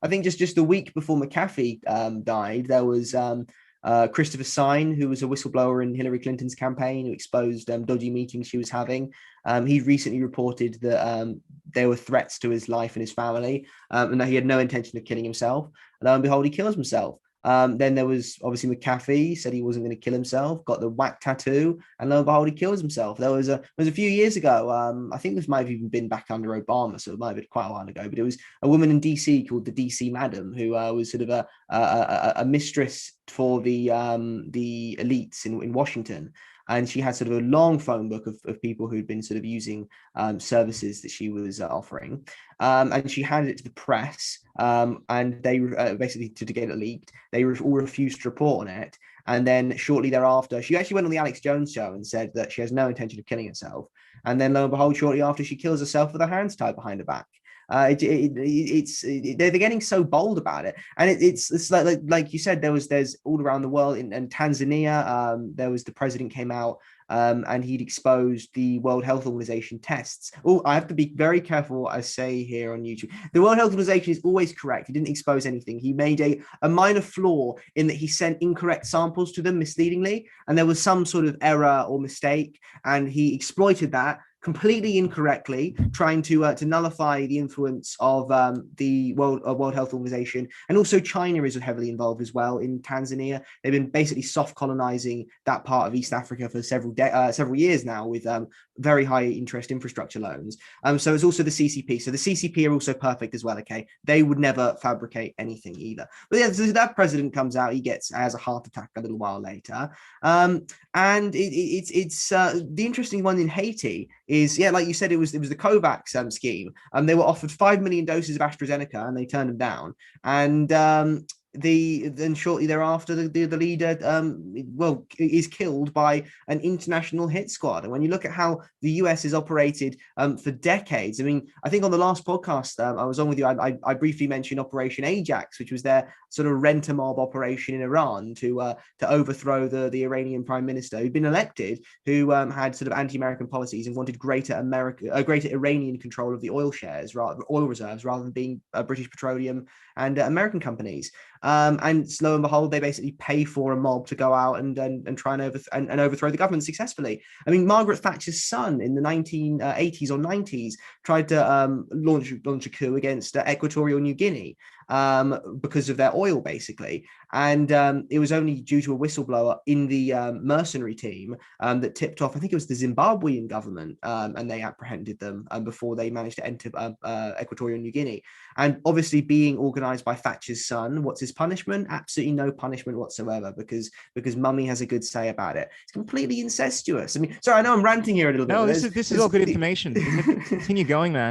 I think just a week before McAfee died, there was Christopher Sine, who was a whistleblower in Hillary Clinton's campaign, who exposed dodgy meetings she was having. He recently reported that there were threats to his life and his family, and that he had no intention of killing himself. And lo and behold, he kills himself. Then there was obviously McAfee said he wasn't going to kill himself, got the whack tattoo, and lo and behold, he kills himself. There was a few years ago. I think this might have even been back under Obama, so it might have been quite a while ago. But it was a woman in DC called the DC Madam, who was sort of a mistress for the elites in Washington. And she had sort of a long phone book of people who'd been sort of using services that she was offering. And she handed it to the press, and they basically, to get it leaked, they all refused to report on it. And then shortly thereafter, she actually went on the Alex Jones show and said that she has no intention of killing herself. And then lo and behold, shortly after, she kills herself with her hands tied behind her back. They're getting so bold about it, and it's like you said, there's all around the world in Tanzania. There was the president came out, and he'd exposed the World Health Organization tests. Oh, I have to be very careful what I say here on YouTube. The World Health Organization is always correct. He didn't expose anything. He made a minor flaw in that he sent incorrect samples to them misleadingly, and there was some sort of error or mistake, and he exploited that completely incorrectly, trying to nullify the influence of the World Health Organization. And also China is heavily involved as well in Tanzania. They've been basically soft colonizing that part of East Africa for several years now with very high interest infrastructure loans. So it's also the CCP. So the CCP are also perfect as well, okay? They would never fabricate anything either. But yeah, so that president comes out, he has a heart attack a little while later. And it's the interesting one in Haiti is, yeah, like you said, it was the COVAX scheme. They were offered 5 million doses of AstraZeneca and they turned them down. And then shortly thereafter, the leader is killed by an international hit squad. And when you look at how the US has operated for decades, I mean, I think on the last podcast I was on with you, I briefly mentioned Operation Ajax, which was their sort of rent-a-mob operation in Iran to overthrow the Iranian prime minister who'd been elected, who had sort of anti-American policies and wanted greater Iranian control of the oil reserves rather than being British Petroleum and American companies. And lo and behold, they basically pay for a mob to go out and try and overthrow the government successfully. I mean, Margaret Thatcher's son in the 1980s or 90s tried to launch a coup against Equatorial New Guinea because of their oil, basically. And it was only due to a whistleblower in the mercenary team that tipped off, I think it was the Zimbabwean government, and they apprehended them before they managed to enter Equatorial New Guinea. And obviously being organized by Thatcher's son, what's his punishment? Absolutely no punishment whatsoever, because mummy has a good say about it. It's completely incestuous. I mean, sorry, I know I'm ranting here a little bit. No, this is all good information. Continue going, man.